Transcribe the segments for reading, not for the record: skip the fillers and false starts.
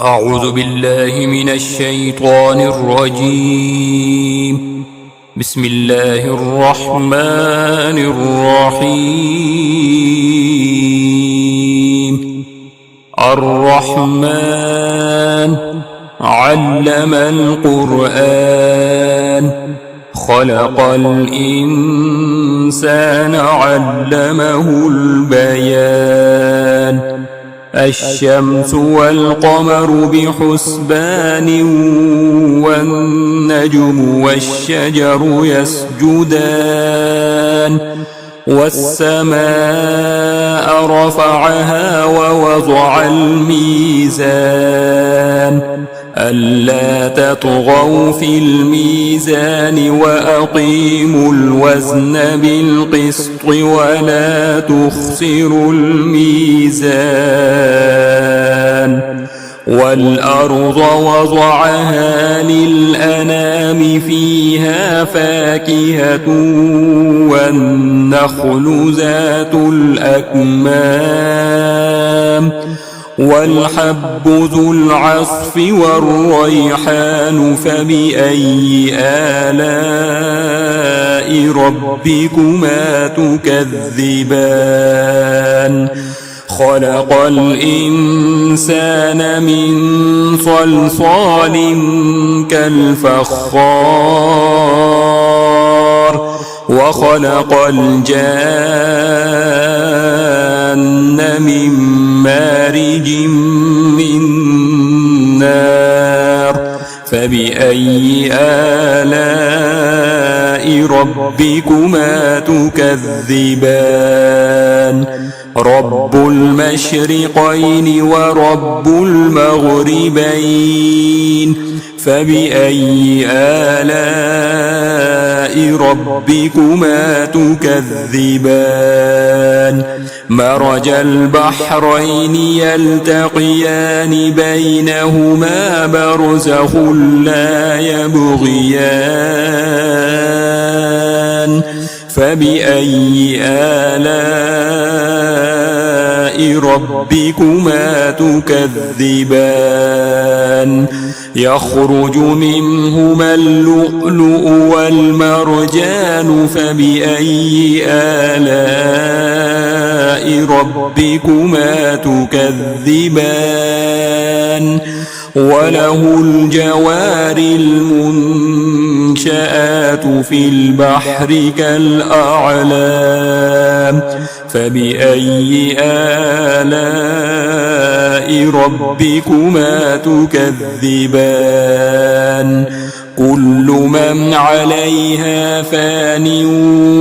أعوذ بالله من الشيطان الرجيم. بسم الله الرحمن الرحيم. الرحمن علم القرآن، خلق الإنسان علمه البيان. الشمس والقمر بحسبان، والنجم والشجر يسجدان. والسماء رفعها ووضع الميزان، ألا تطغوا في الميزان وأقيموا الوزن بالقسط ولا تخسروا الميزان. والأرض وضعها للأنام، فيها فاكهة والنخل ذات الأكمام، والحب ذو العصف والريحان. فبأي آلاء ربكما تكذبان؟ خلق الإنسان من صلصال كالفخار، وخلق الجان من مارج من نار. فبأي آلاء ربكما تكذبان؟ رب المشرقين ورب المغربين. فبأي آلاء ربكما تكذبان؟ مرج البحرين يلتقيان، بينهما برزخ لا يبغيان. فبأي آلاء ربكما تكذبان؟ يخرج منهما اللؤلؤ والمرجان. فبأي آلاء ربكما تكذبان؟ وله الجوار المنشآت في البحر كالأعلام. فبأي آلاء ربكما تكذبان؟ كل من عليها فان،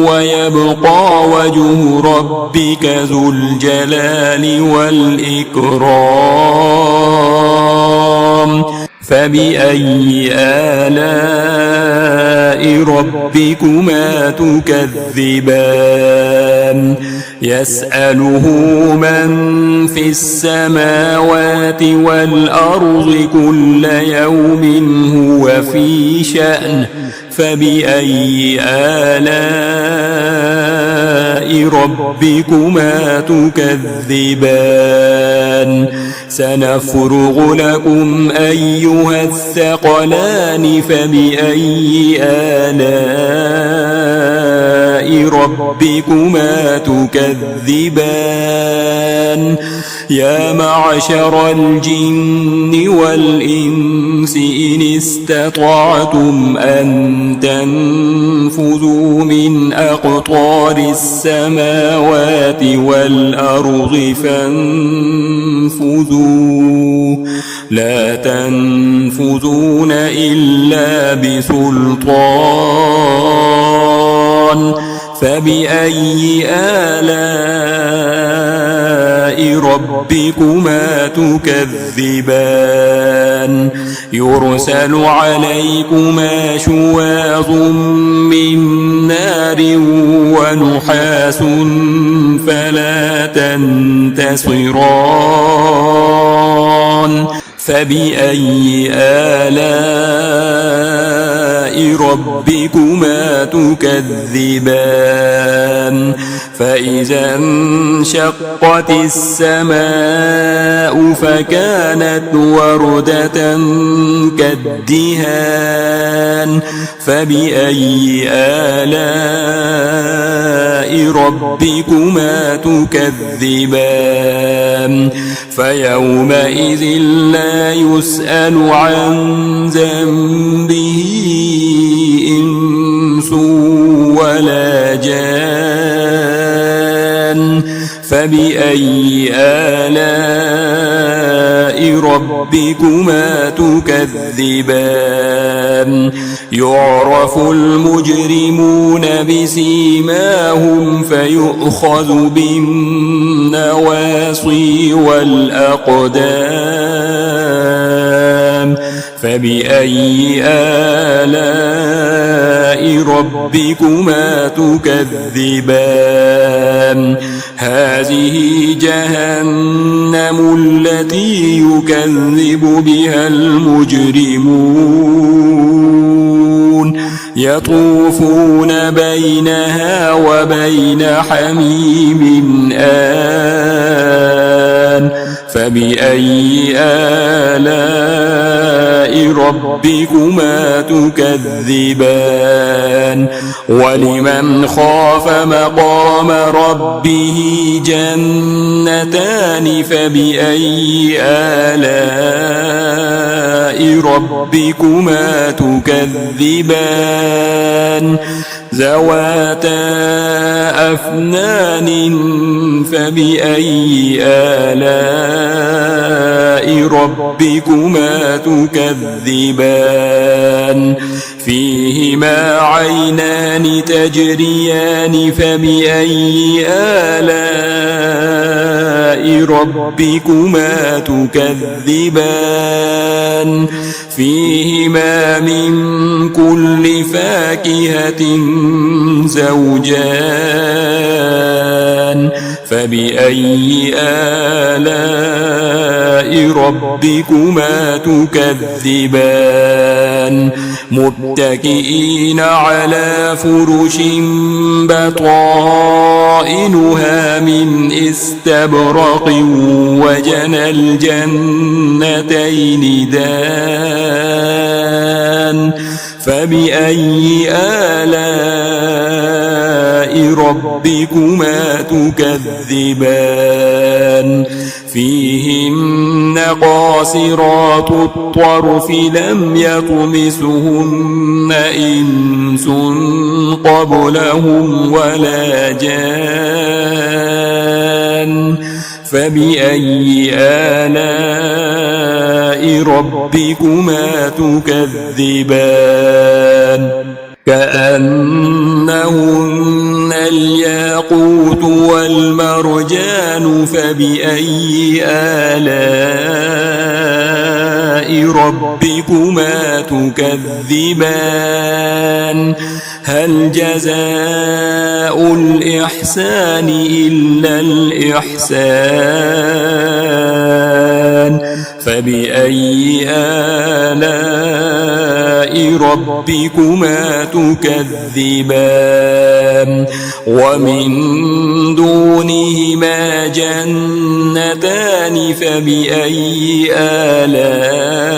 ويبقى وجه ربك ذو الجلال والإكرام. فبأي آلاء ربكما تكذبان؟ يسأله من في السماوات والأرض كل يوم هو في شأن. فبأي آلاء ربكما تكذبان؟ سنفرغ لكم أيها الثقلان. فبأي آلاء ربكما تكذبان؟ يا معشر الجن والإنس إن استطعتم أن تنفذوا من أقطار السماوات والأرض فانفذوا، لا تنفذون إلا بسلطان. فبأي آلاء ربكما تكذبان؟ يرسل عليكما شواظ من نار ونحاس فلا تنتصران. فبأي آلاء ربكما تكذبان فإذا انشقت السماء فكانت وردة كالدهان فبأي آلاء ربكما تكذبان فيومئذ لا يسأل عن ذنبه إنس ولا جان فبأي آلاء ربكما تكذبان يعرف المجرمون بسيماهم فيؤخذ بالنواصي والأقدام فبأي آلاء ربكما تكذبان هذه جهنم التي يكذب بها المجرمون يطوفون بينها وبين حميم آن فبأي آلاء ربكما تكذبان ولمن خاف مقام ربه جنتان فبأي آلاء ربكما تكذبان ذواتا أفنان فبأي آلاء ربكما تكذبان فيهما عينان تجريان فبأي آلاء ربكما تكذبان فيهما من كل فاكهة زوجان فبأي آلاء ربكما تكذبان متكئين على فرش بطائنها من استبرق وجنى الجنتين دان فبأي آلاء ربكما تكذبان فيهن قاصرات الطرف لم يطمثهن إنس قبلهم ولا جان فبأي آلاء ربكما تكذبان كأنهن الياقوت والمرجان فبأي آلاء ربكما تكذبان هل جزاء الإحسان إلا الإحسان فبأي آلاء ربكما تكذبان ومن دونهما جنتان فبأي آلاء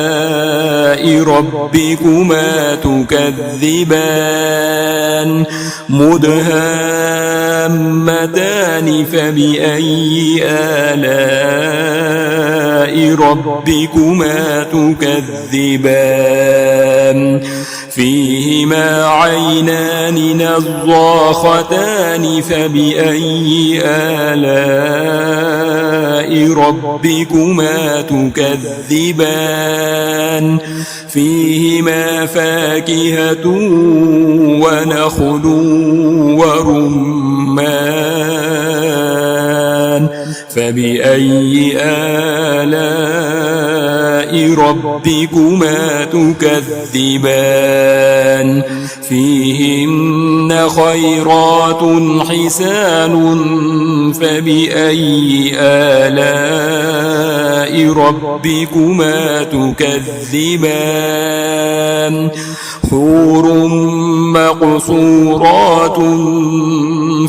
ربكما تكذبان مدهامتان فبأي آلاء ربكما تكذبان فيهما عينان نضاختان فبأي آلاء ربكما تكذبان فيهما فاكهة ونخل ورمان فبأي آلاء ربكما تكذبان فيهن خيرات حسان فبأي آلاء ربكما تكذبان حور مقصورات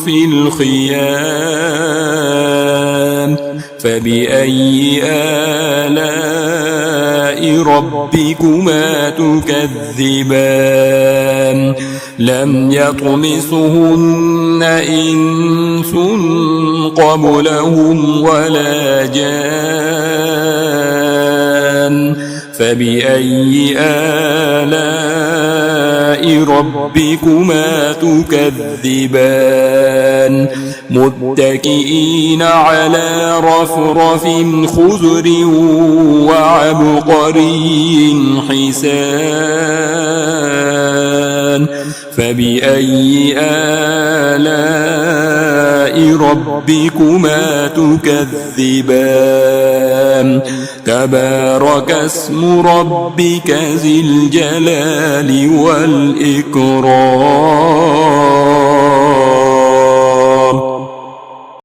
في الخيام فبأي آلاء ربكما تكذبان لم يطمثهن إنس قبلهم ولا جان فبأي آلاء ربكما تكذبان متكئين على رفرف خضر وعبقري حسان فبأي آلاء ربكما تكذبان تبارك اسم ربك ذي الجلال والإكرام